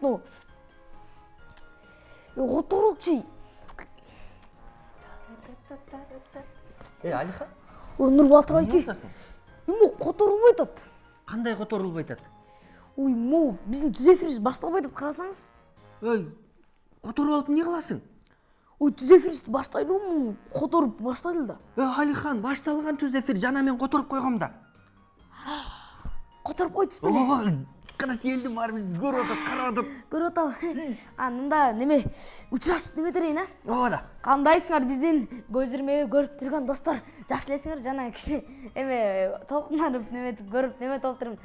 но. Которулчи. Алихан? Нурбатыр айке. Мо которулбай атат. Кандай которулбай атат? Ой, мо биздин түз эфирибиз башталбай атат, карасаңыз. Ой, которуп алып эмне кыласың? Ой, түз эфирибизди баштайлыбы, которуп баштайлы да. Алихан, башталган түз эфир жана мен которуп койгом да. Которуп койдуңуз беле? Карачы элдин баары бизди көрүп атат, карап атат. Көрүп атабы? Мында неме учурашып неме берейин, Ооба да. Кандайсыңар биздин көзүрмө көрүп турган достор? Жакшы элесиңер, жана кичине эме толкунданып неметип көрүп неме толтурмун.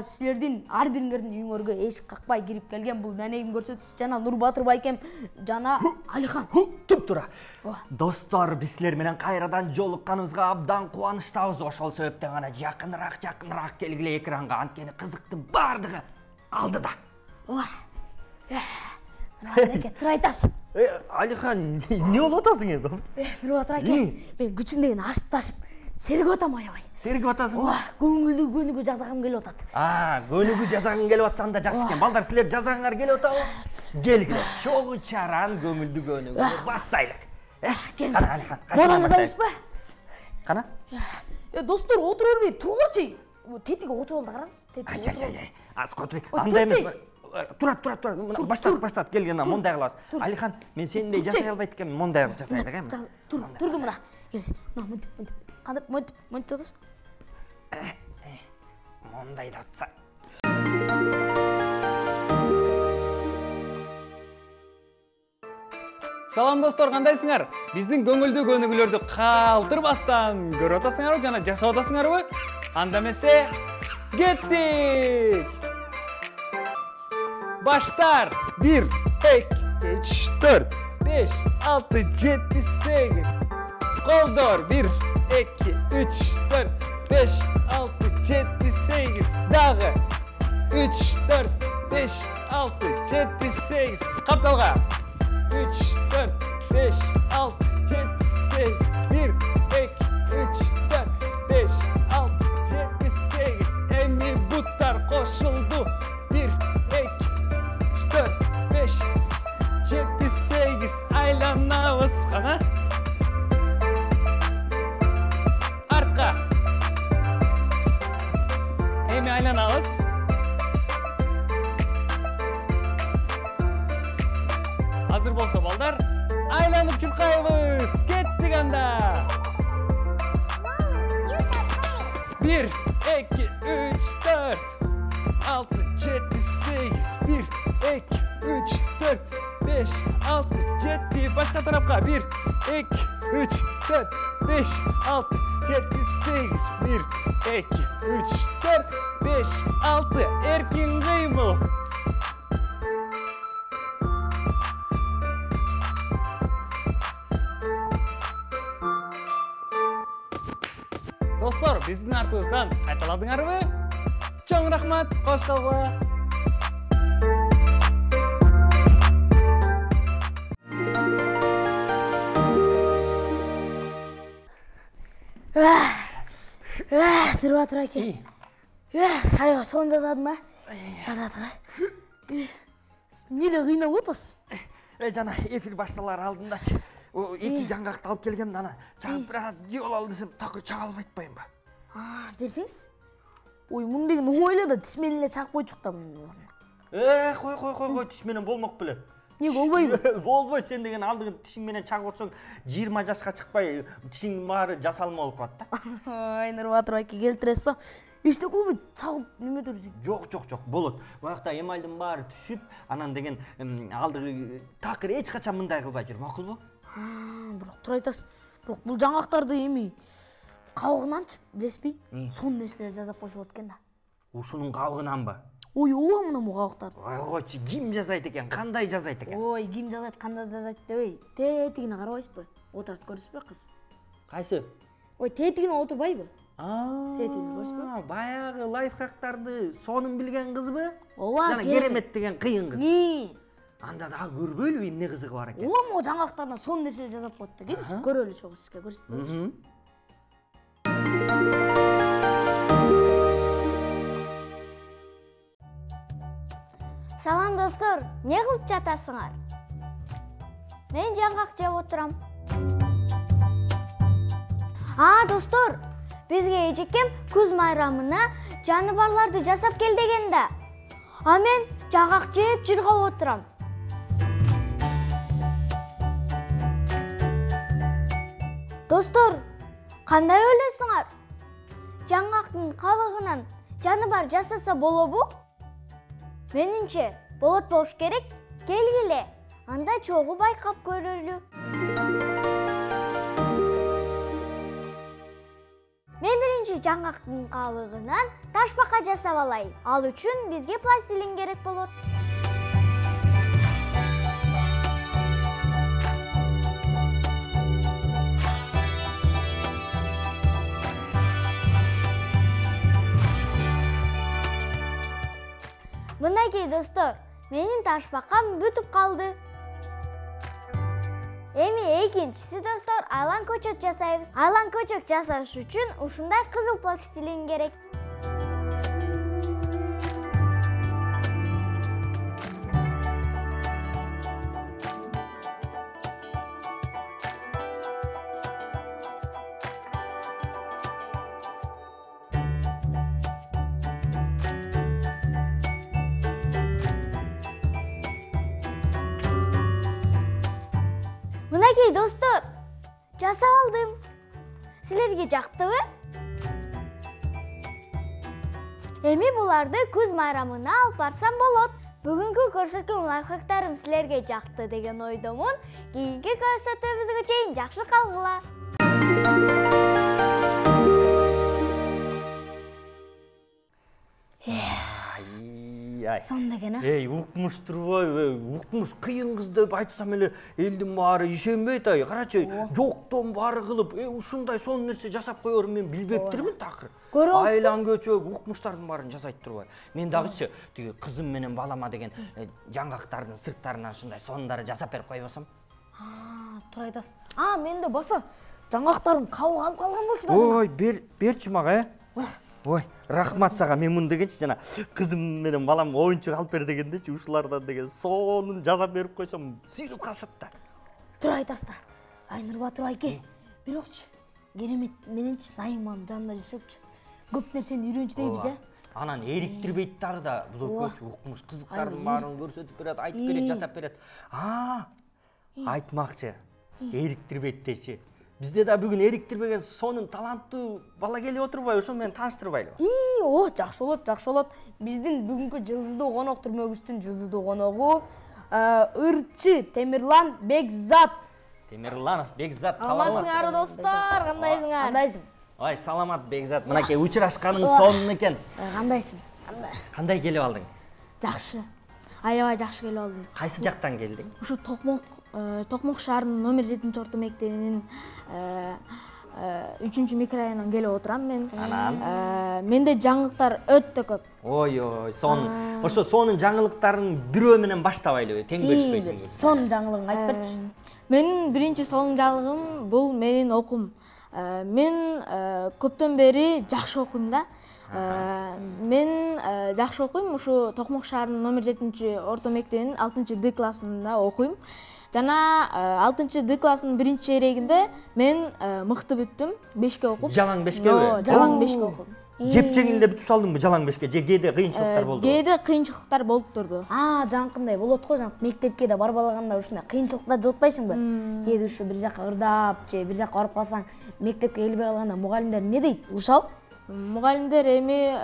Силердин ар бириңердин үйүңөргө эшик какпай кирип келген бул нанегим көрсөтүш жана Нурбатыр байкем жана Алихан. Туп тура. Достор, биз силер менен кайрадан жолукканыбызга абдан кубанычтабыз. Ошол себептен гана жакыныраак келгиле экранга, анткени кызыктын бардыгы алдыда. Байке, тура айтасың. Алихан, эмне болуп атасың эми? Нурбатыр байке, мен күчүм деген ашып ташып сергип атам аябай. Сергип атасың ба? Көңүлгү жазагым келип атат. Көнүгү жазагың келип атсаң да жакшы экен. Балдар, силер жазагыңар келип атабы? Келгиле. Чогуу чаран көңүлдүү көнүгү баштайлык. Кана Алихан, кайсынан баштайбызбы? Кана? Достор, отура бербей, туруңарчы. Тетиге отуруп алды, караңыз. Аз которуй. Андай эмес. Тура. Баштат. Келген мондай кылабыз. Алихан, мен сендей жасай албайт экенмин, мондай кылып жасайлык, эми. Турдум мына. Кандай монтип атасың? Мондай да атса. Салам достор, кандайсыңар? Биздин көңүлдүү көнүгүүлөрдү калтырбастан көрүп атасыңарбы жана жасап атасыңарбы? Анда эмесе, кеттик! Баштар 1, 2, 3, 4, 5, 6, 7, 8. Колдор 1, 2, 3, 4, 5, 6, 7, 8. Дагы 3, 4, 5, 6, 7, 8. Капталга 3, 4, 5, 6, 7, 8. 1, 2, 3, 4, 5, 6, 7, 8. Эми буттар кошулду. 1, 2, 3, 4, 5, 7, 8. Айланабыз кана. Артка. Эми айланабыз. Hazır bolsa balдар, айланып чуркайбыз. Кеттик анда. 1, 2, 3, 4, 6, 7, 8. 1, 2, 3, 4, 5, 6, 7. Başka tarafka. 1, 2, 3, 4, 5, 6, 7, 8. 1, 2, 3, 4, 5, 6. Erkin kıymıl. Dostlar, bizdin артыбыздан кайталадыңарбы? Чоң рахмат, кош калгыла. Нурбатыр айке. Сайга сон жазадым ба? Жазадым. Эмне кыйнап атасыз? Жана эфир башталар алдындачы. Эки жаңгакты алып келгем да ана. Чагып бир аз жеп алалы десем, такыр чага албай атпайм ба? Берсеңиз? Ой, мун деген оңой эле да тиш менен эле чагып койчук да муну. Кой, тиш менен болмок беле. Эмне болбойбу? Болбойт, сен деген алдыңы тишиң менен чагып отсоң, 20 жашка чыкпай, тишиң баары жасалма болуп калат да. Ой, Нурбатыр айке келтиресиз да. Эчтеке болбойт, чагып неме дөрсүң? Жок, болот. Буякта эмальдын баары түшүп, анан деген алдыгы такыр эч качан мындай кылбай жүр, макулбу? Бирок тура айтасыз. Бирок бул жаңгактарды эми кабыгынанчы, билесизби? Сон нерселер жазап коюшуп экен да. Ушунун кабыгынанбы? Ой, ооба мына бул кабыктарды. Койчу, ким жазайт экен? Кандай жазайт экен? Ой, ким жазайт, кандай жазайт дебей, тетигине карабайсызбы? Отурат көрүсүзбү кыз? Кайсы? Ой, тетигине отурбайбы? Тетигине көрүсүзбү? Баягы лайфхактарды сонун билген кызбы? Ооба. Жана керемет деген кыйын кыз. Анда да көрбөйлү эмне кызыгы бар экен. Ооба, могу жаңгактардан сон нерсе жазап коет да. Келиңиз, көрөлү чогуу сизге көрсөтөйүнчү. Салам достор, не кылып жатасыңар? Мен жаңгак жеп отурам. Достор, бизге эжекем күз майрамына жаныбарларды жасап кел дегенде. Мен жаңгак жеп жыргап отурам. Достор, кандай ойлойсуңар? Жаңгактын кабыгынан жаныбар жасаса болобу? Менимче, болот болуш керек. Келгиле, анда чогуу байкап көрөлү. Мен биринчи жаңгактын кабыгынан ташбака жасап алайын. Ал үчүн бизге пластилин керек болот. Мынакей достор, менин ташбакам бүтүп калды. Эми экинчиси достор, айлан көчөт жасайбыз. Айлан көчөт жасаш үчүн ушундай кызыл пластилин керек. Мынакей достор, жасап алдым. Силерге жактыбы? Эми буларды күз майрамына алып барсам болот. Бүгүнкү көрсөткөн лайфхактарым силерге жакты деген ойдомун. Кийинки көрсөтүүбүзгө чейин жакшы калгыла. Сон деген, укмуш турбайбы? Укмуш кыйын кыз деп айтсам эле элдин баары ишенбейт. Карачы, жоктон баары кылып, ушундай сонун нерсе жасап коёрун мен билбептирмин такыр. Айлан көчөп, укмуштардын баарын жасайт турбай. Мен дагычы тиги кызым менен балама деген жаңгактардын сырттарынан ушундай сонундары жасап берип койбосом. Тура айтасың. Менде баса жаңгактарым кабык алып калган болчу да. Ой, берчи мага, Ой, рахмат сага. Мен муну дегенчи жана кызым менен балам оюнчук алып бер дегендечи ушулардан деген сонун жасап берип койсом сүйүнүп калышат да. Тура айтасың да. Айнур Батыр айке, бирокчу керемет мененчи Наиманын жанында жүрсөкчү. Көп нерсени үйрөнчү дейбиз, Анан эриктирбейт дагы да. Бул көчү укмуш кызыктардын баарын көрсөтүп берет, айтып берет, жасап берет. Айтмакчы. Эриктирбейт дечи. Бизде да бүгүн эриктирбеген сонун таланттуу бала келип отурбайбы? Ошол менен тааныштырбайлы. Жакшы болот. Биздин бүгүнкү жылдыздуу конок түрмөгүбүздүн жылдыздуу коногу ырчы Темирлан Бекзат. Темирланов Бекзат, саламатсыңарбы достор? Кандайсың? Ой, саламат Бекзат. Мынакей учурашканың сонун экен. Кандайсың? Кандай келип алдың? Жакшы. Аябай жакшы келип алдым. Кайсы жактан келдиң? Ушу Токмок шаарынын номер 7 орто мектебинин 3-чү микрорайонунан келип отурам мен. Анан? Менде жаңылыктар өтө көп. Ой, сонун. Ошо сонун жаңылыктарын бирөө менен баштабайлыбы? Тең бөлүшпөйсүңбү? Сонун жаңылыгыңды айтып берчи. Менин биринчи сонун жаңылыгым бул менин окуум. Мен көптөн бери жакшы окуйм да. Мен жакшы окуйм. Ушу Токмок шаарынын номер 7 орто мектебинин 6-Д классында окуйм. Жана 6-Д классынын биринчи чейрегинде мен мыкты бүттүм. 5ке окуп. Жалаң 5кеби? Жалаң 5ке окуп. Жепчеңилде бүтүп салдыңбы жалаң 5ке? Же кээде кыйынчылыктар болду? Кээде кыйынчылыктар болуп турду. Жаңкындай болот го, мектепке да барбалаганда ушундай кыйынчылыктар жотпайсыңбы? Кээде ушу бир жака ырдап, же бир жака барып калсаң, мектепке келбей калганда мугалимдер эмне дейт? Урушабы? Мугалимдер эми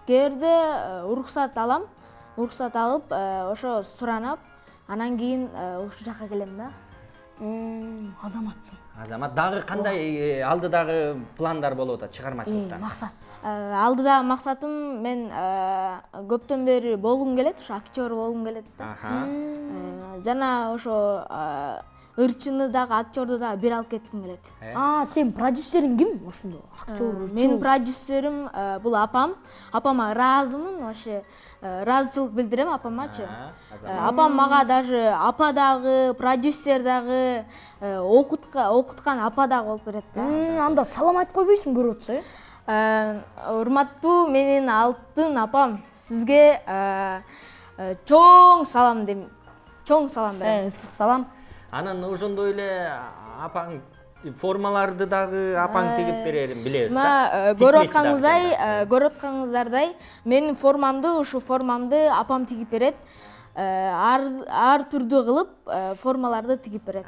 кээде уруксат алам. Уруксат алып, ошо суранып, анан кийин ушул жака келем да. Азаматсың. Азамат дагы кандай алдыдагы пландар болуп атат чыгармачылыкта? Максат. Алдыдагы максатым мен көптөн бери болгум келет, ушу актер болгум келет да. Жана ошо ырчыны дагы актерду дагы бир алып кетким келет. Сен продюсериң ким ошондо? Актер. Менин продюсерим бул апам. Апама ыраазымын, вообще ыраазычылык билдирем апамачы. Апам мага даже апа дагы, продюсер дагы, окуткан апа дагы болуп берет да. Анда салам айтып койбойсуң көрүп атса, урматтуу менин алтын апам, сизге чоң салам берем. Ысык салам. Анан ошондой эле апаң формаларды дагы апаң тигип берерин билебиз да. Көрүп атканыңыздардай, менин формамды, ушу формамды апам тигип берет. Ар түрдүү кылып формаларды тигип берет.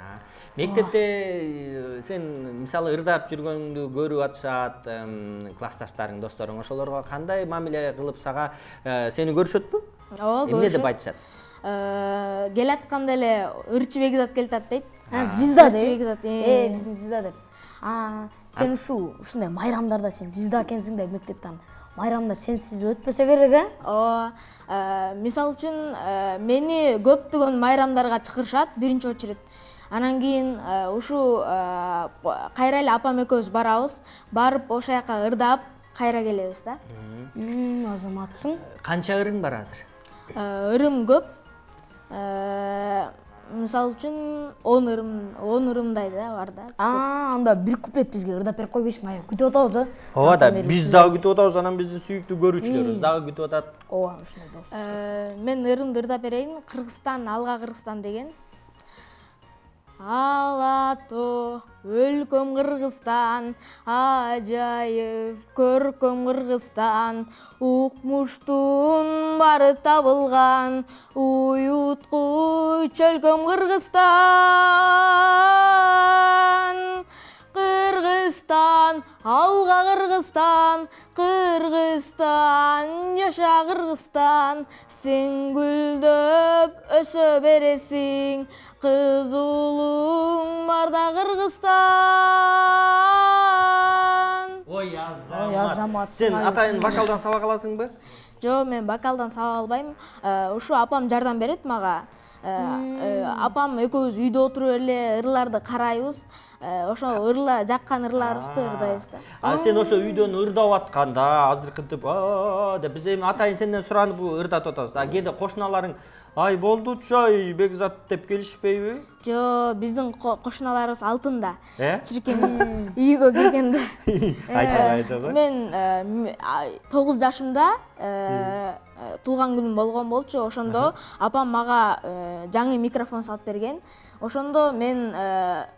Мектепте сен мисалы ырдап жүргөнүңдү көрүп атышат классташтарың, досторуң, ошолорго кандай мамиле кылып сага сени көрүшөтпү? Ооба, көрүшөт. Эмне деп айтышат? Келатканда эле ырчы бекзат келатат дейт. Звезда деп. Бекзат. Биздин звезда деп. Сен ушундай майрамдарда сен звезда экенсиң да мектептен. Майрамдар сенсиз өтпөсө керек, мисалы үчүн мени көптөгөн майрамдарга чакырышат биринчи очередь. Анан кийин ушу кайра эле апам экөөбүз барабыз. Барып ошол жака ырдап кайра келебиз да. Азаматсың. Канча ырың бар азыр? Ырым көп. Мисалы үчүн 10 ырымдай да бар да. Анда бир куплет бизге ырдап берип койбойсуңбу? Күтүп атабыз, Ооба да, биз дагы күтүп атабыз, анан биздин сүйүктүү көрүүчүлөрүбүз дагы күтүп атат. Ооба, ушундай болсун. Мен ырымды ырдап берейин. Кыргызстан, алга Кыргызстан деген. Алато өлкөм Кыргызстан, ажайып көркөм Кыргызстан, укмуштун бары табылган, уюткуч өлкөм Кыргызстан. Кыргызстан, алга Кыргызстан, Кыргызстан, жаша Кыргызстан, сен гүлдөп өсө бересиң, кызулуң барда Кыргызстан. Ой, Азамат. Сен атайын вокалдан сабак аласыңбы? Жок, мен вокалдан сабак албайм. Ушу апам жардам берет мага. Апам экөөбүз үйдө отуруп эле ырларды карайбыз. Ошо ырла жаккан ырларыбызды ырдайбыз да. Сен ошо үйдөн ырдап атканда азыркынтип деп биз эми атайын сенден суранып ырдатып атабыз. Кээде кошуналарың ай болдучу ай Бекзат деп келишпейби? Жо, биздин кошуналарыбыз алтында. Чиркем үйгө киргенде. Айта. Мен 9 жашымда туулган күнүм болгон болчу. Ошондо апам мага жаңы микрофон салып берген. Ошондо мен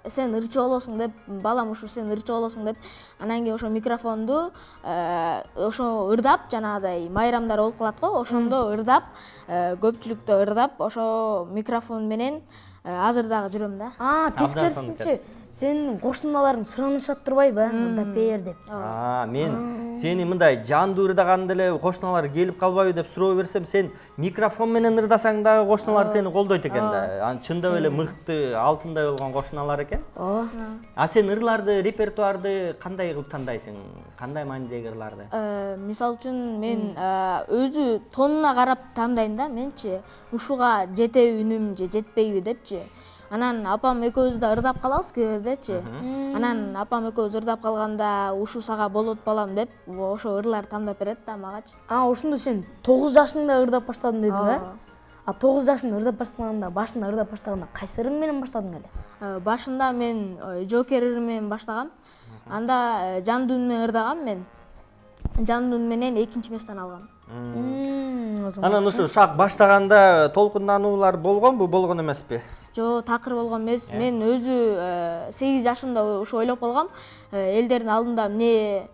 сен ырчы болосуң деп, балам ушу сен ырчы болосуң деп, анан кийин ошо микрофонду ошо ырдап, жанагыдай майрамдар болуп калат го, ошондо ырдап, көпчүлүктө ырдап, ошо микрофон менен азыр дагы жүрөм да. Тескерисинче, сенин кошуналарың суранышат турбайбы, ырдап бер деп. Мен сени мындай жандуу ырдаганда эле кошуналар келип калбайбы деп суроо берсем, сен микрофон менен ырдасаң дагы кошуналар сени колдойт экен да. Чындап эле мыкты, алтындай болгон кошуналар экен. Сен ырларды, репертуарды кандай кылып тандайсың? Кандай маанидеги ырларды? Мисалы үчүн мен өзү тонуна карап тандайм да, менчи. Ушуга жетеби үнүм же жетпейби депчи. Анан апам экөөбүз да ырдап калабыз кээдечи. Анан апам экөөбүз ырдап калганда ушу сага болот балам деп, ошо ырларды тандап берет да магачы. Ошондо сен 9 жашыңда ырдап баштадың дедің да? 9 жашыңда ырдап баштаганда, башында ырдап баштаганда кайсы ырың менен баштадың эле? Башында мен Жокер ыры менен баштагам. Анда жандуу үн менен ырдагам мен. Жандуу үн менен 2-нчи месттен алгам. Анан ушу шак баштаганда толкундануулар болгонбу, болгон эмеспи? Жо, такыр болгон эмес. Мен өзү 8 жашымда ушу ойлоп калгам. Элдердин алдында мен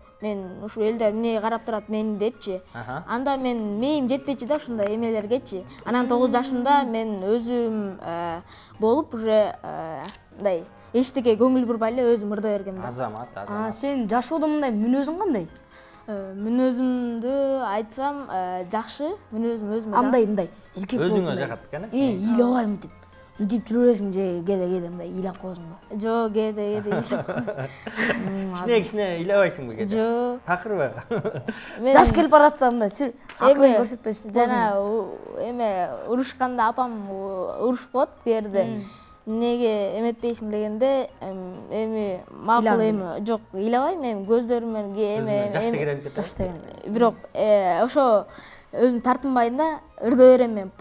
ушу элдер эмне карап турат мени депчи. Анда мен мээм жетпечи да ушундай эмелергечи. Анан 9 жашымда мен өзүм болуп уже мындай эчтеке көңүл бурбай эле өзүм ырдай бергем да. Азамат. Сен жашоодо мындай мүнөзүң кандай? Мүнөзүмдү айтсам жакшы, мүнөзүм өзүмө жакшы. Мындай эркек өзүңө жагат экен. Ыйлабайм деп. Мынтип жүрө бересиң же кээде мындай ыйлап коесуңбу? Жок, кээде ыйлап. Кичине ыйлабайсыңбы кээде? Жок. Такырбы? Жаш келип баратса мындай акылын көрсөтпөйсүң. Жана урушканда апам урушуп коет кээде. Неге эметпейсиң дегенде, эми макул эми жок, ыйлабайм, эми көздөрүм менен жашты бирок ошо өзүм тартынбайм да, ырдай берем мен,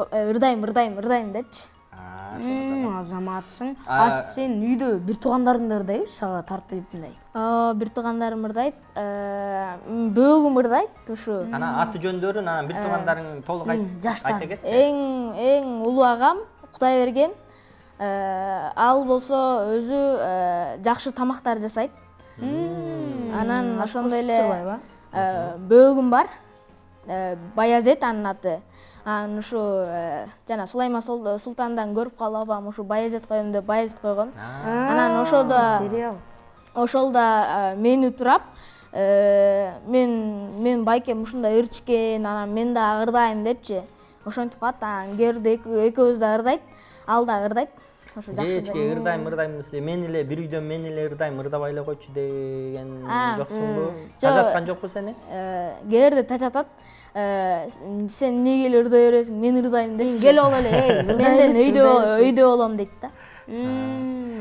ырдайм депчи. Азаматсың. А сен үйдө бир туугандарың да ырдайбы, сага тартып мындай? Бир туугандарым ырдайт, бөөгүм ырдайт ушу. Анан аты жөндөрүн анан бир туугандарың толук айта кетчи. Эң улуу агам Кудайберген, ал болсо өзү жакшы тамактар жасайт. Анан ошондой эле бөөгүм бар, Баязет анын аты. Анан ушу жана Сулайма Султандан көрүп калып апам ушу Баязет коем деп Баязет койгон. Анан ошолда мени турап, мен байкем ушундай ырчыкен, анан мен да ырдайм депчи. Ошентип калат. Анан Герде экөөбүз да ырдайт, ал да ырдайт. Ошо жакшы. Кечке ырдайм десе, мен эле бир үйдөн мен эле ырдайм, ырдабай эле койчу деген жоксуңбу? Тажаткан жокпу сени? Герде тажатат. Сен эмнеге эле ырдай бересиң, мен ырдайм деп. Кел ол эле, Менден өйдө болом дейт да.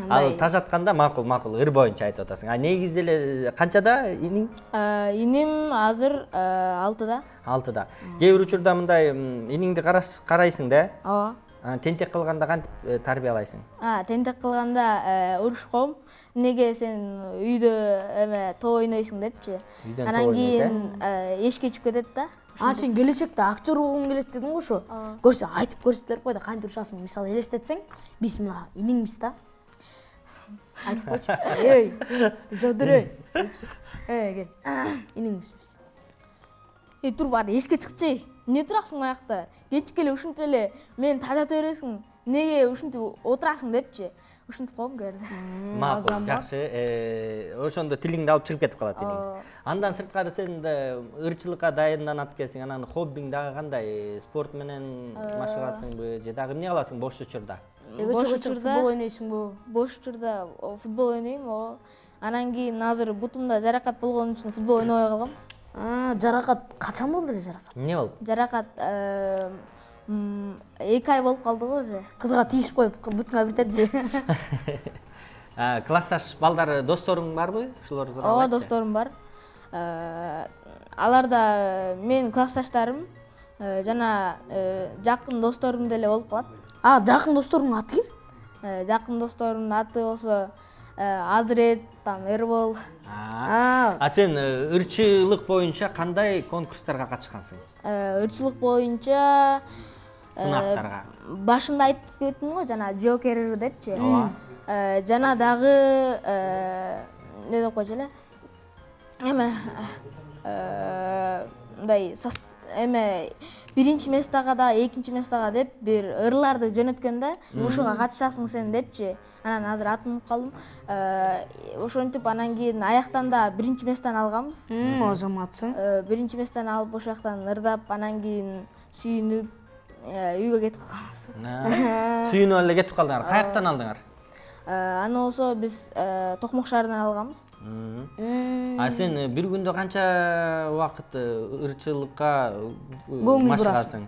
Ал тажатканда макул, ыр боюнча айтып атасың. А негизде эле канчада иниң? Иним азыр 6-да. 6-да. Кээ бир учурда мындай иниңди карайсың да? Ооба. Тентек кылганда кантип тарбиялайсың? Тентек кылганда урушком. Неге сен үйдө тоо ойнойсуң депчи. Анан кийин эшикке чыгып кетет да. Сен келечекте актер болгуң келет дедиң го ошо. Көрсө айтып көрсөтүп берип кой да, кантип урушасың. Мисалы элестетсең, биз мына иниңбиз да. Айтып койчу биз. Эй, жодур эй. Кел. Иниңбиз биз. Тур бар, эшикке чыкчы. Эмне турасың аякта? Кечке эле ушинтип эле мени тажата бересиң. Неге ушинтип отурасың депчи. Ушинтип коем Герде. Макул, жакшы. Ошондо тилиңди алып чыгып кетип калат иниң. Андан сырткары сен ырчылыкка дайынданат экенсиң. Анан хоббиң дагы кандай? Спорт менен машыгасыңбы же дагы эмне кыласың бош учурда? Бош учурда футбол ойнойсуңбу? Бош учурда футбол ойнойм. Анан кийин азыр бутумда жаракат болгон үчүн футбол ойнобой калгам. Жаракат качан болду эле жаракат? Эмне болду? Жаракат 2 ай болуп калды го уже. Кызга тийишип коюп бутуңа биртеп же. Классташ балдар, досторуң барбы? Ошолор тууралуу Ооба, айтчы. досторум бар. Алар да менин классташтарым жана жакын досторум деле болуп калат. Жакын досторунун аты ким? Жакын досторумдун аты болсо Азрет, Эрбол. Сен ырчылык боюнча кандай конкурстарга катышкансың? Ырчылык боюнча сынактарга. Башында айтып кеттим го, жана Джокер депчи. Жана дагы эмне деп койчу эле? Мындай биринчи местага да, экинчи местага деп бир ырларды жөнөткөндө, ушуга катышасың сен депчи. Анан азыр атын унутуп калдым. Ошентип анан кийин аяктан да биринчи местаны алганбыз. Азаматсың. Биринчи местаны алып ошол жактан ырдап, анан кийин сүйүнүп үйгө кетип калганбыз. Сүйүнүп эле кетип калдыңар. Каяктан алдыңар? Аны болсо биз Токмок шаарынан алганбыз. Сен бир күндө канча убакыт ырчылыкка машыгасың?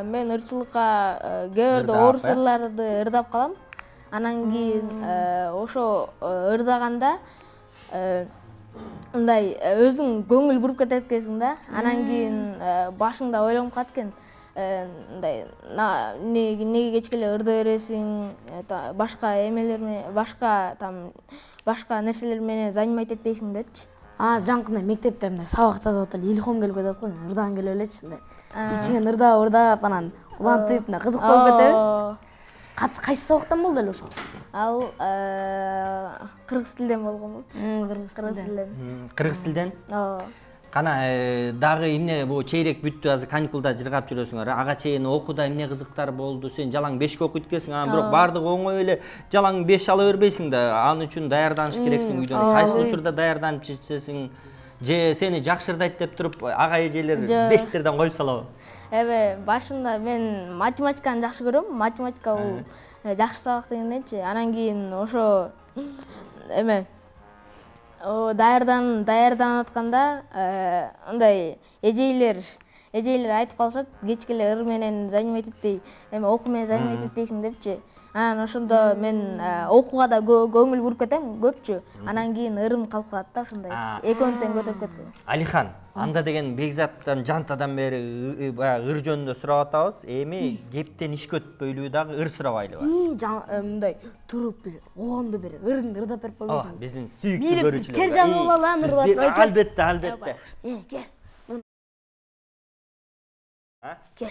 Мен ырчылыкка кээ орус ырларды ырдап калам. Анан кийин ошо ырдаганда мындай өзүң көңүл буруп кетет экенсиң да. Анан кийин башыңда ойлонуп калат экен. Мындай неге кечке эле ырдай бересиң, башка эмелер менен, башка нерселер менен занимать этпейсиң депчи. Жаңкындай мектепте мындай сабак жазып атып илхом келип кетет го, ырдагың келип элечи мындай. Ичиңен ырдап анан улантып, мындай кызык болуп кетеби? Кайсы сабактан болду эле ошол? Ал кыргыз тилден болгон болчу. Кыргыз тилден? Ооба. Кана дагы эмне бу чейрек бүттү, азыр каникулда жыргап жүрөсүңөр. Ага чейин окууда эмне кызыктар болду? Сен жалаң 5ке окуйт экенсиң, анан бирок бардыгы оңой эле жалаң 5 ала бербейсиң да. Аны үчүн даярданыш керексиң үйдөн. Кайсы учурда даярданып жетсесиң, же сени жакшы ырдайт деп туруп ага эжелер 5терден коюп салабы? Башында мен математиканы жакшы көрөм. Математика бул жакшы сабак дегенденчи. Анан кийин ошо даярданып атканда андай эжейлер айтып калышат, кечке эле ыр менен занимать этпей, оку менен занимать этпейсиң депчи. Анан ошондо мен окууга да көңүл буруп кетем көпчү. Анан кийин ырым калып калат да ошондой. Экөөнү тең көтөрүп кеткен. Алихан, анда деген Бекзаттан жантадан бери баягы ыр жөнүндө сурап атабыз. Эми кептен иш көтпөйлүү дагы ыр сурабайлыбы? Мындай туруп бир, оонду бир ырыңды ырдап берип койбойсуң. Биздин сүйүктүү көрүүчүлөр. Чержан улалан ырлап. Албетте, албетте. Кел. Кел.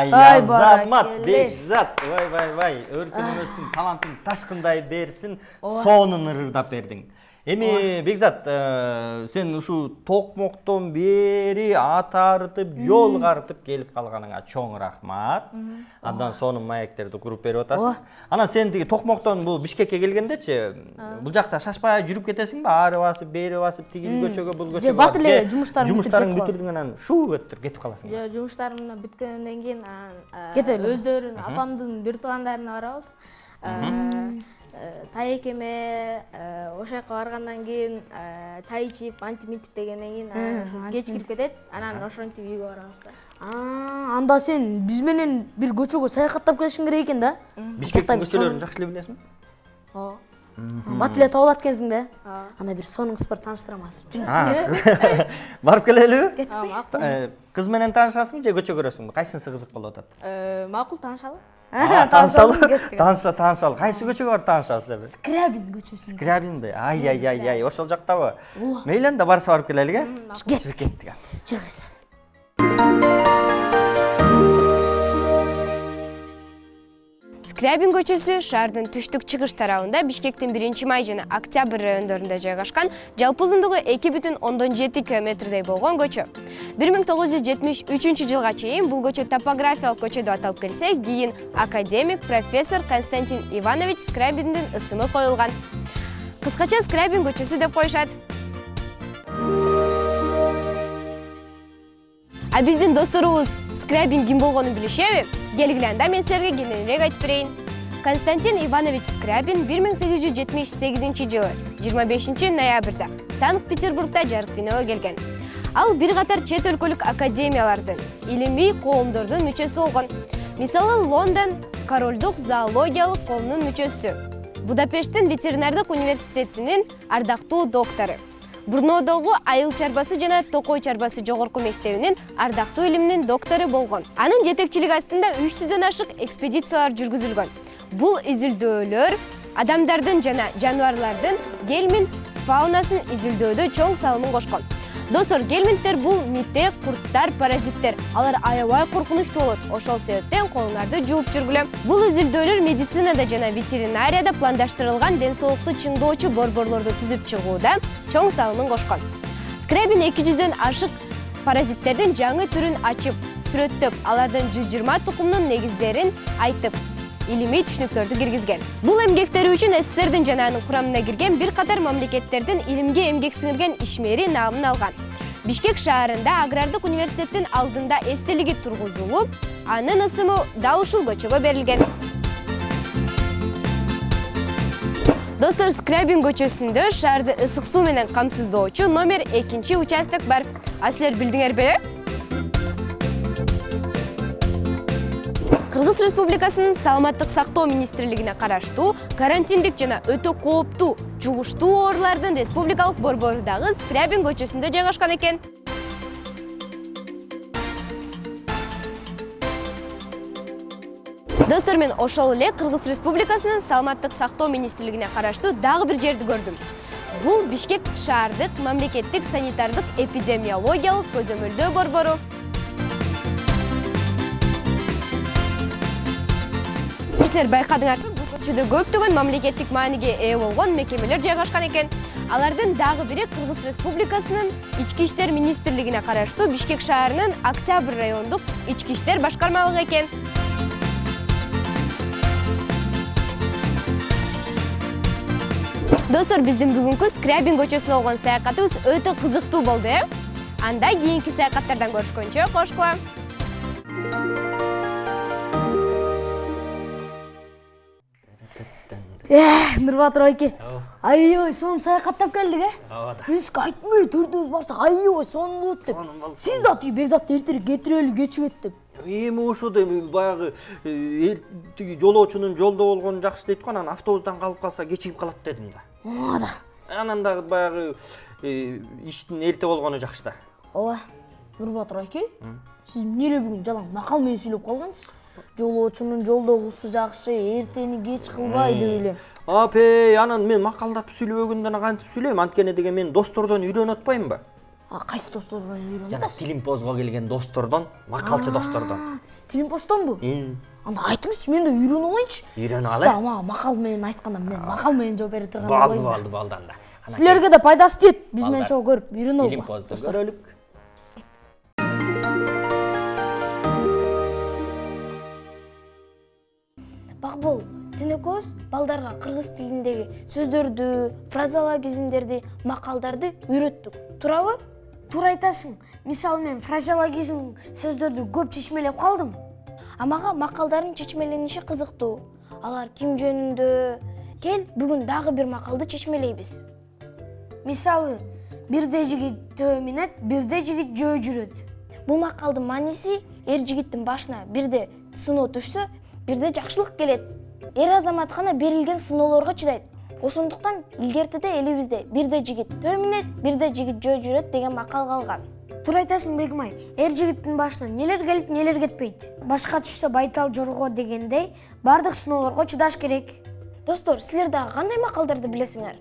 Азамат Бекзат, вай, өркүнүңөзсүн, талантың ташкындай берсин, сонун ырдап бердиң. Эми Бекзат, сен ушу Токмоктон бери ат арытып, жол карытып келип калганыңа чоң рахмат. Андан сонун маектерди куруп берип атасың. Анан сен тиги Токмоктон бул Бишкекке келгендечи, бул жакта шашпай жүрүп кетесиңби? Ары басып, бери басып, тигил көчөгө, бул көчөгө. Бат эле жумуштарың бүтүрдүң анан шуу өттүр кетип каласың. Жок, жумуштарым бүткөндөн кийин өздөрүнүн апамдын бир туугандарына барабыз. Таекеме ошол жака баргандан кийин чай ичип, антип мынтип дегенден кийин кеч кирип кетет. Анан ошентип үйгө барабыз да. Анда сен биз менен бир көчөгө саякаттап келишиң керек экен да? Бишкектин көчөлөрүн жакшы эле билесиңби? Ооба. Бат эле табылат экенсиң да? Анда бир сонуңуз бар тааныштырамыз. Барып келелиби? Макул. Кыз менен таанышасыңбы же көчө көрөсүңбү? Кайсынысы кызык болуп атат? Макул, таанышалы. Таанышалы. Кайсы көчөгө барып таанышабыз эми? Скрябин көчөсү. Скрябинби? Ай, ошол жактабы? Мейли анда барса барып келелиги, кеттик. Жүрүңүздөр. Скрябин көчөсү шаардын түштүк чыгыш тарабында Бишкектин 1-май жана Октябрь райондорунда жайгашкан, жалпы узундугу 2,7 километрдей болгон көчө. 1973 жылга чейин бул көчө топографиялык көчө деп аталып келсе, кийин академик профессор Константин Иванович Скрябиндин ысымы коюлган. Кыскача Скрябин көчөсү деп коюшат. А биздин досторубуз Скрябин ким болгонун билишеби? Келгиле, анда мен силерге кененирээк айтып берейин. Константин Иванович Скрябин 1878 жылы 25 ноябрда Санкт-Петербургда жарык дүйнөгө келген. Ал бир катар чет өлкөлүк академиялардын, илимий коомдордун мүчөсү болгон. Мисалы, Лондон королдук зоологиялык коомунун мүчөсү, Будапешттин ветеринардык университетинин ардактуу доктору, Бурнодогу айыл чарбасы жана токой чарбасы жогорку мектебинин ардактуу илиминин доктору болгон. Анын жетекчилиги астында 300дөн ашык экспедициялар жүргүзүлгөн. Бул изилдөөлөр адамдардын жана жаныбарлардын гельминт фаунасын изилдөөдө чоң салымын кошкон. Достор, гельминттер бул мите, курттар, паразиттер. Алар аябай коркунучтуу болот. Ошол себептен колуңарды жууп жүргүлө. Бул изилдөөлөр медицинада жана ветеринарияда пландаштырылган ден соолукту чыңдоочу борборлорду түзүп чыгууда чоң салымын кошкон. Скрябин 200дөн ашык паразиттердин жаңы түрүн ачып, сүрөттөп, алардын 120 тукумдун негиздерин айтып, илимий түшүнүктөрдү киргизген. Бул эмгектери үчүн СССРдин жана анын курамына кирген бир катар мамлекеттердин илимге эмгек сиңирген ишмери наамын алган. Бишкек шаарында Агрардык университеттин алдында эстелиги тургузулуп, анын ысымы дал ушул көчөгө берилген. Достор, Скрябин көчөсүндө шаарды ысык суу менен камсыздоочу номер 2 участок бар. А силер билдиңер беле? Кыргыз Республикасынын Саламаттык сактоо министрлигине караштуу карантиндик жана өтө кооптуу жугуштуу оорулардын республикалык борбору дагы Скрябин көчөсүндө жайгашкан экен. Достор, мен ошол эле Кыргыз Республикасынын Саламаттык сактоо министрлигине караштуу дагы бир жерди көрдүм. Бул Бишкек шаардык мамлекеттик санитардык эпидемиологиялык көзөмөлдөө борбору. Силер байкадыңарбы, бул көчөдө көптөгөн мамлекеттик мааниге ээ болгон мекемелер жайгашкан экен. Алардын дагы бири Кыргыз Республикасынын Ички иштер министрлигине караштуу Бишкек шаарынын Октябрь райондук ички иштер башкармалыгы экен. Достор, биздин бүгүнкү Скрябин көчөсүнө болгон саякатыбыз өтө кызыктуу болду, Анда кийинки саякаттардан көрүшкөнчө кош кылам. Нурбатыр айке. Аябай сонун саякаттап келдик, Биз айтмай төртөөбүз барсак аябай сонун болот деп. Сиз да тиги Бекзатты эртерээк кетирели кечигет деп. Эми ошо да баягы тиги жолоочунун жолдо болгону жакшы дейт го, анан автобустан калып калса кечигип калат дедим да. Ооба. Анан да баягы иштин эрте болгону жакшы да. Ооба. Нурбатыр айке, сиз эмне эле бүгүн жалаң макал менен сүйлөп калгансыз? Жолоочунун жолдогусу жакшы, эртени кеч кылбай деп эле. Апей, анан мен макалдап сүйлөбөгөндөн кантип сүйлөйм? Анткени деген мен достордон үйрөнүп атпаймынбы? Кайсы достордон үйрөнүп Жана Тилимпозго келген достордон, макалчы достордон. Тилимпоздонбу? Анда айтыңызчы, мен да үйрөнүп алайынчы. Үйрөнүп алай. Ама макал менен айтканда мен макал менен жооп бере турган. Болду анда. Силерге да пайдасы тиет. Биз менен чогуу көрүп үйрөнөбүз. Тилимпозду көрөлүк. Бакбол, сен экөөбүз балдарга кыргыз тилиндеги сөздөрдү, фразеологизмдерди, макалдарды үйрөттүк. Туурабы? Туура айтасың. Мисалы мен фразеологизм сөздөрдү көп чечмелеп калдым. Мага макалдардын чечмелениши кызыктуу. Алар ким жөнүндө? Кел, бүгүн дагы бир макалды чечмелейбиз. Мисалы, бирде жигит төө минет, бирде жигит жөө жүрөт. Бул макалдын мааниси эр жигиттин башына бирде сыноо түшсө, бирде жакшылык келет. Эр азамат гана берилген сыноолорго чыдайт. Ошондуктан илгертеде элибизде бирде жигит төө минет, бирде жигит жөө жүрөт деген макал калган. Туура айтасың, Бегмай. Эр жигиттин башына нелер келип, нелер кетпейт. Башка түшсө байтал жорго дегендей, бардык сыноолорго чыдаш керек. Достор, силер дагы кандай макалдарды билесиңер?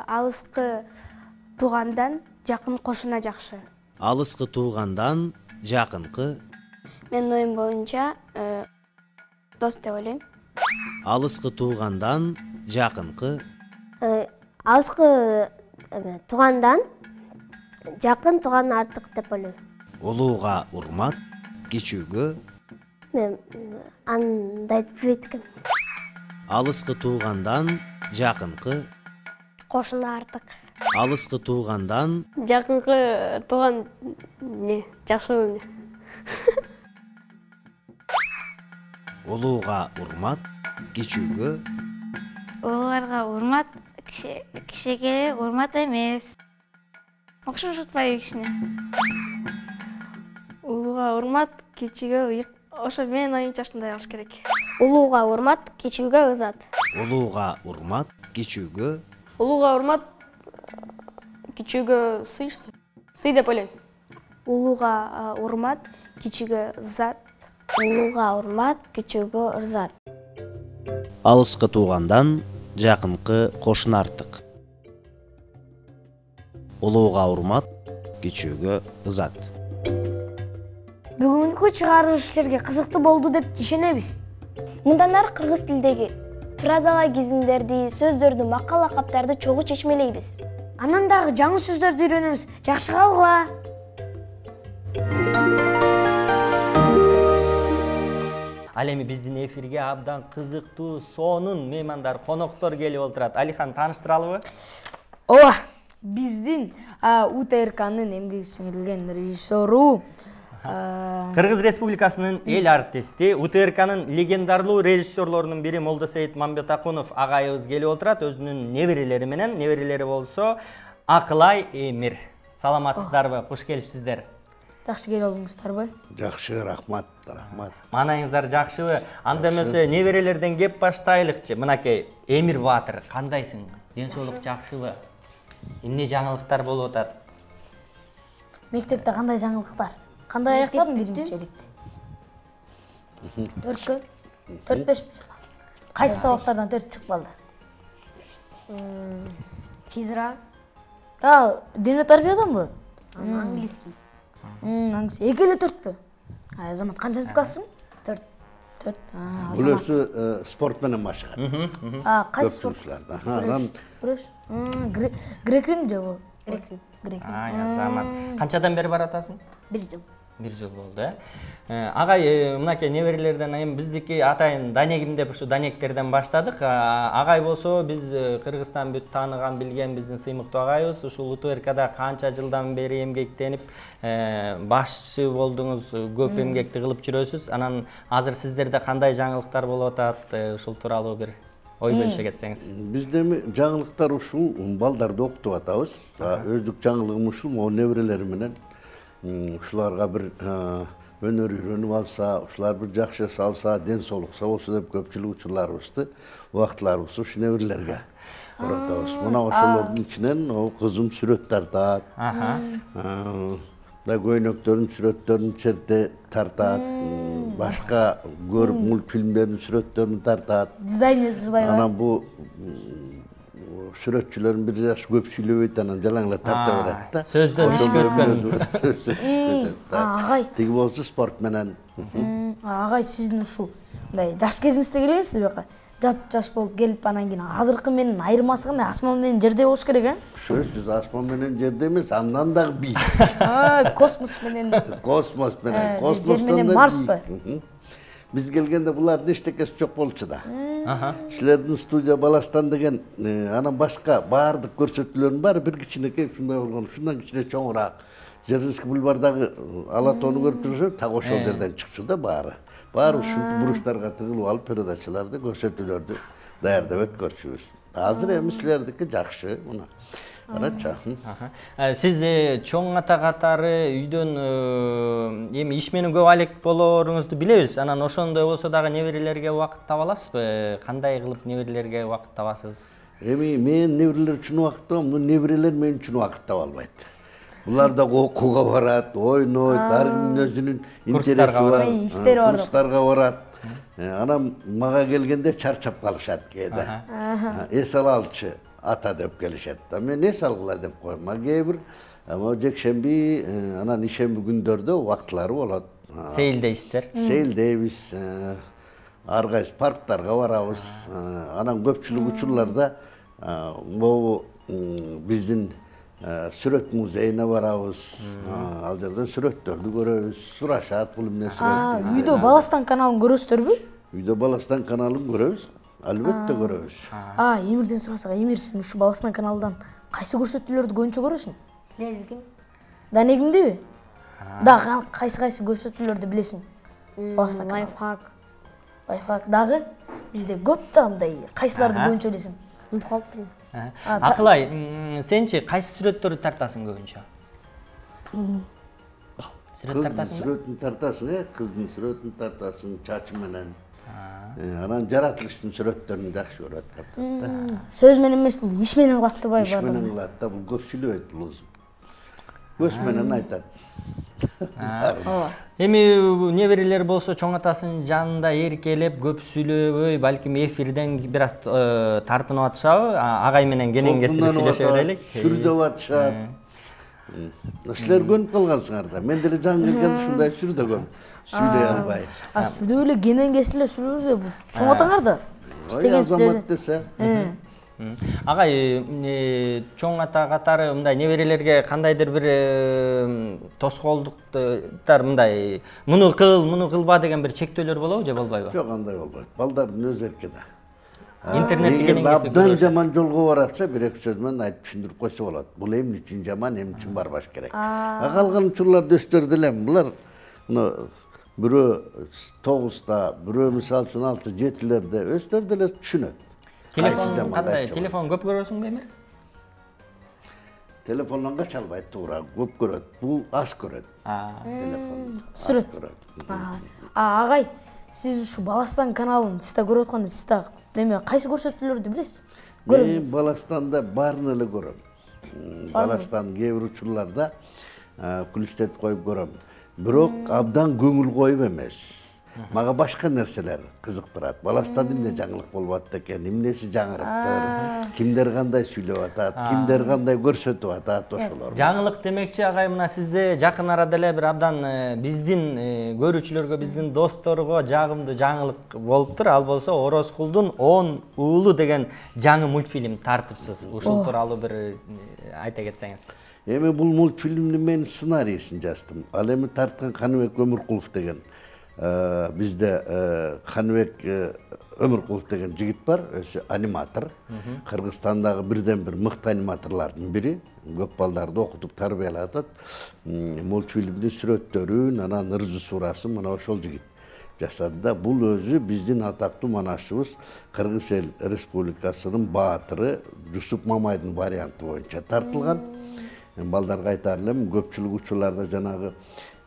Алыскы туугандан жакын кошуна жакшы. Алыскы туугандан жакынкы. Менин оюм боюнча дос деп ойлойм. Алыскы туугандан жакынкы. Алыскы туугандан жакын тууган артык деп ойлойм. Улууга урмат, кичүүгө. Мен андай билбейт экенм. Алыскы туугандан жакынкы. Кошуна артык. Алыскы туугандан Жакынкы тууган не, жакшы эмне? Улууга урмат, кичүүгө. Улууларга урмат, кичиге урмат эмес. Окшошотпайбы кичине? Улууга урмат, кичиге ошо менин оюмча ушундай болуш керек. Улууга урмат, кичүүгө ызат. Улууга урмат, кичүүгө. Улууга урмат, кичүүгө сый, что? Сый деп ойлойм. Улууга урмат, кичүүгө ызат. Улууга урмат, кичүүгө ырзат. Алыскы туугандан жакынкы кошун артык. Улууга урмат, кичүүгө ызат. Бүгүнкү чыгарылыш силерге кызыктуу болду деп ишенебиз. Мындан ары кыргыз тилдеги фразеологизмдерди, сөздөрдү, макал лакаптарды чогуу чечмелейбиз. Анан дагы жаңы сөздөрдү үйрөнөбүз. Жакшы калгыла. Ал эми биздин эфирге абдан кызыктуу сонун меймандар, коноктор келип отурат. Алихан, тааныштыралыбы? Ооба, биздин УТРКнын эмгеги сиңирилген режиссеру Кыргыз Республикасынын эл артисти, УТРКнын легендарлуу режиссерлорунун бири Молдосейит Мамбетакунов агайыбыз келип отурат, өзүнүн неберелери менен. Неберелери болсо Акылай, Эмир. Саламатсыздарбы? Куш келипсиздер. Жакшы келип алдыңыздарбы? Жакшы, рахмат. Маанайыңыздар жакшыбы? Анда эмесе неберелерден кеп баштайлыкчы. Мынакей, Эмир Баатыр, кандайсың? Ден соолук жакшыбы? Эмне жаңылыктар болуп атат? Мектепте кандай жаңылыктар? Кандай аяктадың биринчи эликти? 4-кө. 4-5 Кайсы сабактардан 4 чыгып калды? Физра. Дене тарбияданбы? Английский. Английский. Эки эле 4пү? Азамат канчанчы классың? 4. 4. Бул өзү спорт менен машыгат. Кайсы спорт? Күрөш. Грек-рим же бул? Грек. Азамат. Канчадан бери баратасың? 1 жыл. 1 жыл болду, Агай, мынакей неберелерден айым биздики атайын Данегим деп ушу Данектерден баштадык. Агай болсо биз Кыргызстан бүт тааныган билген биздин сыймыктуу агайыбыз. Ушул УТРКда канча жылдан бери эмгектенип, башчы болдуңуз, көп эмгекти кылып жүрөсүз. Анан азыр сиздерде кандай жаңылыктар болуп атат? Ушул тууралуу бир ой бөлүшө кетсеңиз. Бизде жаңылыктар ушул, балдарды окутуп атабыз. Өздүк жаңылыгым ушул, могу неберелери менен ушуларга бир өнөр үйрөнүп алса, ушулар бир жакшы салса, ден соолукса болсо деп көпчүлүк учурларыбызды, убактыларыбызды ушу неберелерге каратабыз. Мына ошолордун ичинен кызым сүрөт тартат. Көйнөктөрдүн сүрөттөрүн черте тартат. Башка көрүп мультфильмдердин сүрөттөрүн тартат. Дизайнер Жубайга. Анан бу сүрөтчүлөрдүн бир жаш көп сүйлөбөйт, анан жалаңла тарта берет да. Сөздөн иш көргөн. Агай. Тиги болсо спорт менен. Агай, сиздин ушул мындай жаш кезиңизде келесизби бияка? Жап-жаш болуп келип, анан кийин азыркы менен айырмасы кандай? Асман менен жердей болуш керек, Сөзсүз асман менен жерде эмес, андан дагы бийик. Космос менен. Космос менен. Жер менен Марспы? Биз келгенде булардын эчтекеси жок болчу да. Силердин студия Баластан деген, анан башка баардык көрсөтүүлөрдүн баары бир кичинекей ушундай болгон, ушундан кичине чоңураак. Жеринский бульвардагы ала тоону көрүп турсуң, так ошол жерден чыкчу да баары. Баары ушинтип буруштарга тыгылып алып, передачаларды, көрсөтүүлөрдү даярдап өткөрчүбүз. Азыр эми силердики жакшы, мына. Карачы. Сиз чоң ата катары үйдөн эми иш менен көп алек болоруңузду билебиз. Анан ошондой болсо дагы неберелерге убакыт таба аласызбы? Кандай кылып неберелерге убакыт табасыз? Эми мен неберелер үчүн убакыт табам, неберелер мен үчүн убакыт таба албайт. Булар да окууга барат, ойнойт, ар кимдин өзүнүн интереси бар, курстарга барат. Анан мага келгенде чарчап калышат кээде. Эс алалчы ата деп келишет. Мен эс алгыла деп коем. Кээ бир жекшемби, анан ишемби күндөрдө убактылары болот. Сейилдейсиздер? Сейилдейбиз. Ар кайсы парктарга барабыз. Анан көпчүлүк учурларда могу биздин сүрөт музейине барабыз. Ал жерден сүрөттөрдү көрөбүз. Сурашат, бул эмне сүрөт? Үйдө Баластан каналын көрөсүздөрбү? Үйдө Баластан каналын көрөбүз. Албетте көрөбүз. Эмирден сурасак, Эмир, сен ушу Баластан каналдан кайсы көрсөтүүлөрдү көбүнчө көрөсүң? Силердикин? Данегимдиби? Дагы кайсы көрсөтүүлөрдү билесиң? Баластан Лайфхак. Лайфхак дагы бизде көп да мындай. Кайсыларды көбүнчө билесиң? Унутуп калыптыр. Акылай, сенчи кайсы сүрөттөрдү тартасың көбүнчө? Кыздын сүрөтүн тартасың, кыздын сүрөтүн тартасың, чачы менен. Анан жаратылыштын сүрөттөрүн жакшы көрөт тартат. Сөз менен эмес, бул иш менен кылат да Иш менен кылат да, бул көп сүйлөбөйт бул өзү. Көз менен айтат. Эми неберелер болсо чоң атасынын жанында эркелеп, көп сүйлөбөй, балким эфирден бир аз тартынып атышабы? Агай менен кенен-кесип сүйлөшө берелик. Сүрдөп атышат. Силер көнүп калгансыңар да. Мен деле жаңы келгенде ушундай сүрдөгөм. Сүйлөй албай. Сүрдөп эле кенен-кесип эле сүйлөбөй, чоң атаңар да. Ой, азамат десе. Агай, чоң ата катары мындай неберелерге кандайдыр бир тоскоолдуктар, мындай муну кыл, муну кылба деген бир чектөөлөр болобу же болбойбу? Жок, андай болбойт. Балдардын өз эрки да. Интернет деген Эгер абдан жаман жолго баратса, бир эки сөз менен айтып түшүндүрүп койсо болот. Бул эмне үчүн жаман, эмне үчүн барбаш керек. Калган учурларда өстөр деле булар бирөө 9-та, бирөө мисалы үчүн 6-7-лерде өстөр деле түшүнөт. Телефон көп көрөсүңбү Эмир? Телефондон кач албайт, туура, көп көрөт. Бул аз көрөт. Телефон сүрөт. Агай, сиз ушу Баластан каналын сиз да көрүп атканда, сиз да неме кайсы көрсөтүүлөрдү билесиз? Мен Баластанда баарын эле көрөм. Баластан кээ бир учурларда күлүштет коюп көрөм. Бирок абдан көңүл коюп эмес. Мага башка нерселер кызыктырат. Баластан эмне жаңылык болуп атат экен, эмнеси жаңырыптыр, кимдер кандай сүйлөп атат, кимдер кандай көрсөтүп атат, ошолор. Жаңылык демекчи агай, мына сизде жакын арада эле бир абдан биздин көрүүчүлөргө, биздин досторго жагымдуу жаңылык болуптур. Ал болсо Орозкулдун 10 уулу деген жаңы мультфильм тартыпсыз. Ушул тууралуу бир айта кетсеңиз. Эми бул мультфильмдин мен сценарийсин жаздым. Ал эми тарткан Каныбек Өмүркулов деген бизде Каныбек Өмүркулов деген жигит бар, өзү аниматор. Кыргызстандагы бирден бир мыкты аниматорлордун бири. Көп балдарды окутуп тарбиялап атат. Мультфильмдин сүрөттөрүн, анан режиссурасын мына ошол жигит жасады да. Бул өзү биздин атактуу манашчыбыз Кыргыз Эл Республикасынын баатыры Жусуп Мамайдын варианты боюнча тартылган. Балдарга айтар элем, көпчүлүк учурларда жанагы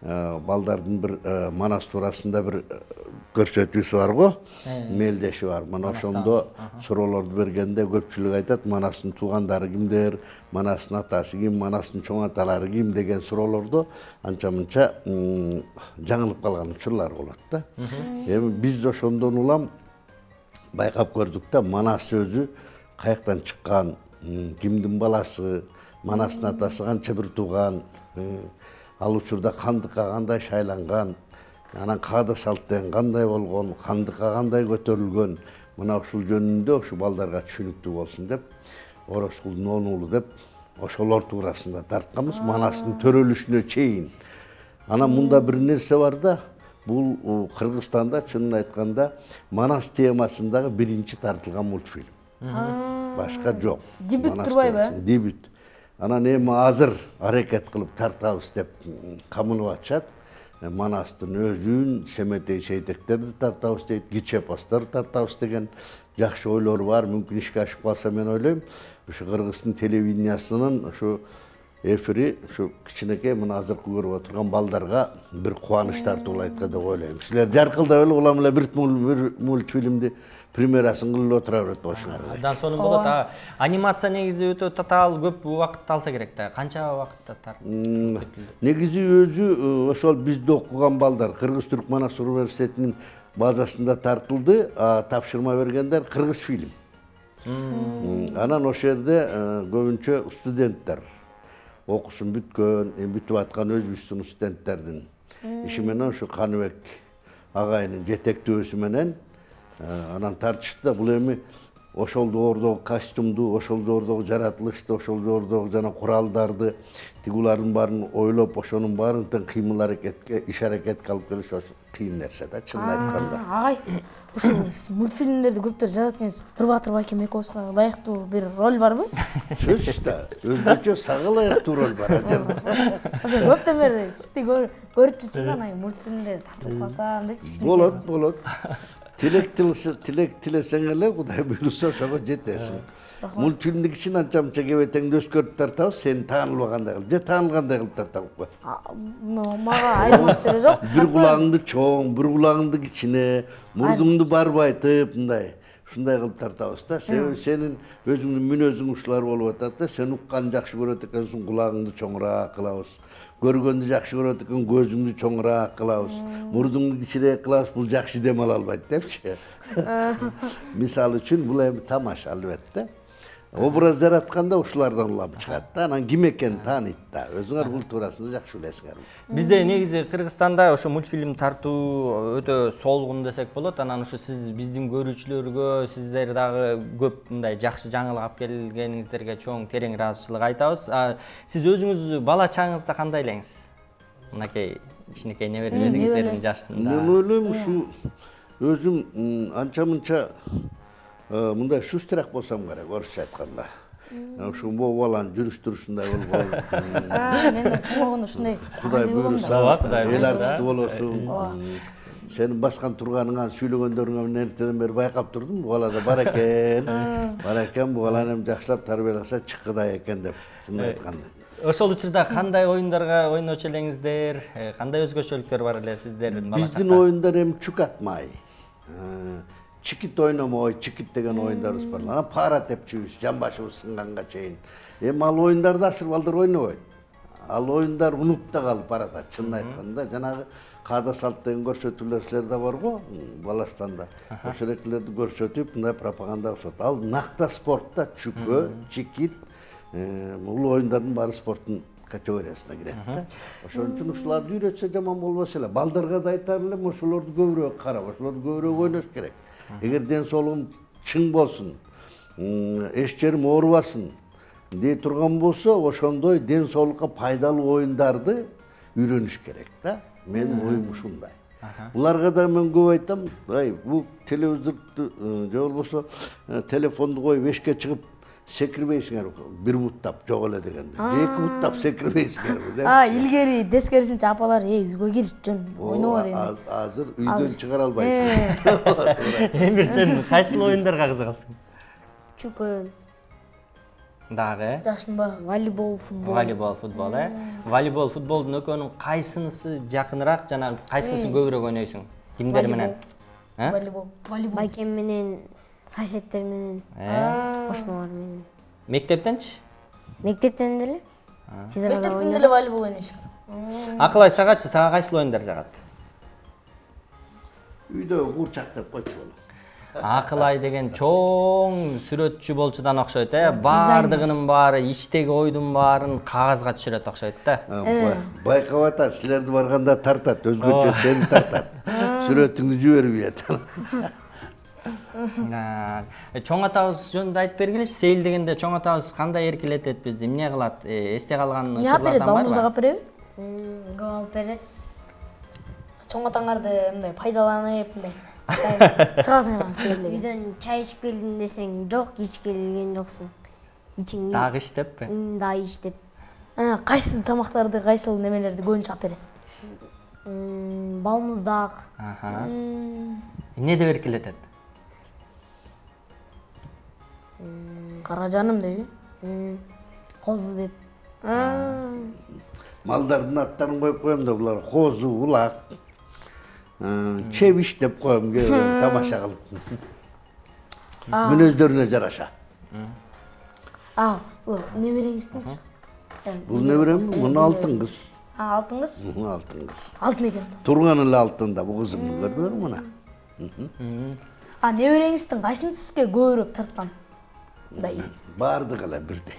балдардын бир Манас туурасында бир көрсөтүүсү бар го, мелдеши бар. Мына ошондо суроолорду бергенде көпчүлүк айтат, Манастын туугандары кимдер, Манастын атасы ким, Манастын чоң аталары ким деген суроолордо анча-мынча жаңылып калган учурлар болот да. Эми биз ошондон улам байкап көрдүк да, Манас өзү каяктан чыккан, кимдин баласы, Манастын атасы канча бир тууган, ал учурда кандыкка кандай шайланган, анан каада салттен кандай болгон, кандыкка кандай көтөрүлгөн, мына ушул жөнүндө ушу балдарга түшүнүктүү болсун деп, Орозкулдун 10 уулу деп ошолор туурасында тартканбыз, Манастын төрөлүшүнө чейин. Анан мында бир нерсе бар да, бул Кыргызстанда чынын айтканда Манас темасындагы биринчи тартылган мультфильм. Башка жок. Дебют турбайбы? Дебют. Анан эми азыр аракет кылып тартабыз деп камынып атышат. Манастын өзүн, Семетей Сейтектерди тартабыз дейт, кичи эпостор тартабыз деген жакшы ойлор бар. Мүмкүн ишке ашып калса, мен ойлойм, ушу Кыргыздын телевидениясынын ушу эфири ушу кичинекей мына азыркы көрүп отурган балдарга бир кубаныч тартуулайт деп ойлойм. Силер жаркылдап эле улам эле бир мультфильмди премьерасын кылып отура берет болушуңар. Абдан сонун болот. Анимация негизи өтө татаал көп убакыт алса керек да. Канча убакытта тартылды? Негизи өзү ошол бизде окуган балдар Кыргыз-Түрк Манас университетинин базасында тартылды. Тапшырма бергендер Кыргыз фильм. Анан ошол жерде көбүнчө студенттер окуусун бүткөн, бүтүп аткан өзбүстүн студенттердин иши менен ушу Каныбек агайынын жетектөөсү менен анан тартышты да. Бул эми ошол доордогу костюмду, ошол доордогу жаратылышты, ошол доордогу жана куралдарды, тигулардын баарын ойлоп, ошонун баарын тең кыймыл аракетке, иш аракетке алып келиш кыйын нерсе да, чынын айтканда. Агай, ушу мультфильмдерди көптөр жазат экенсиз. Нурбатыр Байкем экөөбүзгө ылайыктуу бир роль барбы? Сөзсүз да, өзгөчө сага ылайыктуу роль бар ал жерде. Ошо көптөн бери сизди көрүп жүрчүмүн, мультфильмдерди тартып калсам депчи. Болот. Tilek tilesең эле, Кудай буйруса ошого жетесиң. Мультфильмдин кичине анча-мынча кебетеңди өскөртүп тартабыз, сени таанылбагандай кылып, же таанылгандай кылып тартабыз го. Мага айырмасы деле жок. Бир кулагыңды чоң, бир кулагыңды кичине, мурдуңду барбайтып, мындай. Ушундай кылып тартабыз да. Сенин өзүңдүн мүнөзүң ушулар болуп атат да, сен укканды жакшы көрөт экенсиң, кулагыңды чоңураак кылабыз. Көргөндү жакшы көрөт экен, көзүңдү чоңураак кылабыз. Мурдуңду кичиреак кылабыз, бул жакшы дем ала албайт депчи. Мисалы үчүн бул эми тамаша албетте. Образ жаратканда ушулардан улам чыгат да, анан ким экенин тааныйт да. Өзүңөр бул туурасында жакшы билесиңер. Бизде негизи Кыргызстанда ошо мультфильм тартуу өтө солгун десек болот. Анан ушу сиз биздин көрүүчүлөргө, сиздер дагы көп мындай жакшы жаңылык алып келгениңиздерге чоң терең ыраазычылык айтабыз. Сиз өзүңүз бала чагыңызда кандай элеңиз? Мынакей кичинекей неберелериңиздердин жашында. Мен ойлойм, ушу өзүм анча-мынча мындай шустрак болсам керек, орысча айтканда. Ошо могу баланын жүрүш-турушундай болгон. Мен да чоңойгондо ушундай. Кудай буйруса, эл артисти болосуң. Сенин баскан турганыңан, сүйлөгөндөрүңө мен эртеден бери байкап турдум. Бул бала да бар экен, бул баланы эми жакшылап тарбияласа чыккыдай экен деп, чынын айтканда. Ошол учурда кандай оюндарга ойночу элеңиздер, кандай өзгөчөлүктөр бар эле сиздердин балачакта? Биздин оюндар эми чук атмай. Чикит ойномой, чикит деген оюндарыбыз бар. Анан пара тепчүбүз, жамбашыбыз сынганга чейин. Эми ал оюндарды асыр балдар ойнобойт. Ал оюндар унутта калып баратат, чынын айтканда. Жанагы каада салт деген көрсөтүүлөр силерде бар го, Баластанда. Ошол экилерди көрсөтүп, мындай пропаганда кылышат. Ал накта спортта чүкө, чикит, бул оюндардын баары спорттун категориясына кирет да. Ошон үчүн ушуларды үйрөтсө жаман болбос эле. Балдарга да айтар элем, ошолорду көбүрөөк карап, ошолорду көбүрөөк ойнош керек. Эгер ден соолугум чың болсун, эч жерим оорубасын дей турган болсо, ошондой ден соолукка пайдалуу оюндарды үйрөнүш керек да. Менин оюм ушундай. Буларга да мен көп айтам, бул телевизорду же болбосо телефонду коюп эшикке чыгып секирбейсиңер, бир буттап жок эле дегенде. Же эки буттап секирбейсиңерби деп. Илгери дескерисинче апалар, үйгө кир, жөн ойноо деген. Азыр үйдөн чыгара албайсың. Эмир, сен кайсыл оюндарга кызыгасың? Чүкө. Дагы? Жашынба, волейбол, футбол. Волейбол, футбол, волейбол, футболдун экөөнүн кайсынысы жакыныраак, жана кайсысын көбүрөөк ойнойсуң? Кимдер менен? Волейбол. Байкем менен, соседтер менен, кошуналар менен. Мектептенчи? Мектептен деле. Мектептен деле волейбол ойнойсуң. Акылай, сагачы, сага кайсыл оюндар жагат? Үйдө курчак деп койчу болот. Акылай деген чоң сүрөтчү болчудан окшойт, баардыгынын баары, иштеги ойдун баарын кагазга түшүрөт окшойт да. Байкап атат, силерди барганда тартат, өзгөчө сени тартат. Сүрөтүңдү жибербейт. Чоң атабыз жөнүндө айтып бергилечи. Сейил дегенде чоң атабыз кандай эркелетет бизди, эмне кылат? Эсте калган учурлардан барбы? Балмузду алып береби? Көп алып берет. Чоң атаңарды мындай пайдаланып, мындай чыгасың силерге. Үйдөн чай ичип келдим десең, жок, ичип келген жоксуң. Ичиңге. Дагы иштеппи? Дагы иштеп. Кайсы тамактарды, кайсыл немелерди көбүнчө алып берет? Балмуздак. Эмне деп эркелетет? Кара жаным деби? Козу деп. Малдардын аттарын коюп коем да, булар козу, улак, чебиш деп коем, тамаша кылып. Мүнөздөрүнө жараша. Небереңиздинчи? Бул неберем, муну алтын кыз. Алтын кыз? Алтын кыз. Алтын экен. Турган эле алтында бул кызымды көрдүңөр муна. Небереңиздин кайсын сизге көбүрөөк тарткан? Баардыгы эле бирдей.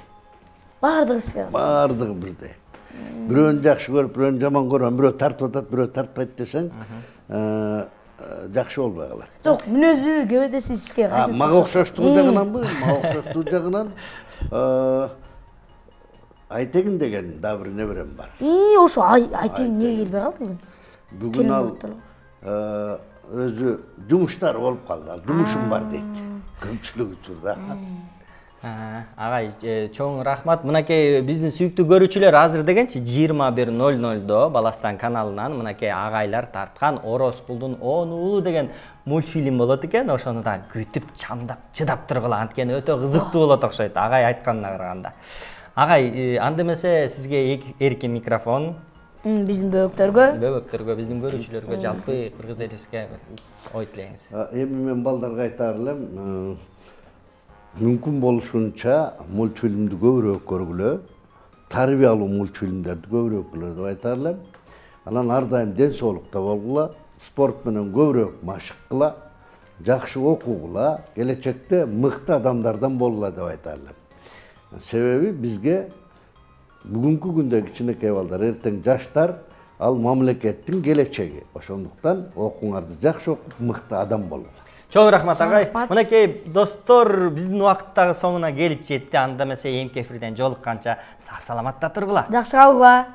Баардыгы сизге? Баардыгы бирдей. Бирөөнү жакшы көрүп, бирөөнү жаман көрөм, бирөө тартып атат, бирөө тартпайт десең, жакшы болбой калат. Жок, мүнөзү, кебедеси сизге кайсы? Мага окшоштугу жагынанбы? Мага окшоштугу жагынан Айтегин деген да бир неберем бар. Ошо Айтегин эмнеге келбей калды бүгүн? Бүгүн ал өзү жумуштар болуп калды. Жумушум бар дейт. Көпчүлүк учурда. Агай, чоң рахмат. Мынакей биздин сүйүктүү көрүүчүлөр азыр дегенчи 21:00 Баластан каналынан мынакей агайлар тарткан Орозкулдун 10 уулу деген мультфильм болот экен. Ошону да күтүп, чамдап, чыдап тургула. Анткени өтө кызыктуу болот окшойт, агай айтканына караганда. Агай, анда эмесе сизге эркин микрофон. Биздин бөбөктөргө, биздин көрүүчүлөргө, жалпы кыргыз элибизге ой тилеңиз. Эми мен балдарга айтар элем, мүмкүн болушунча мультфильмди көбүрөөк көргүлө, тарбиялуу мультфильмдерди көбүрөөк көргүлө деп айтар элем. Анан ар дайым ден соолукта болгула, спорт менен көбүрөөк машык кыла, жакшы окугула, келечекте мыкты адамдардан болгула деп айтар элем. Себеби бизге бүгүнкү күндө кичинекей балдар, эртең жаштар, ал мамлекеттин келечеги. Ошондуктан окуңарды жакшы окуп, мыкты адам болгула. Чоң рахмат агай. Мынакей достор, биздин убакыттагы соңуна келип жетти. Анда эмесе эмки эфирден жолукканча сак саламатта тургула. Жакшы калгыла.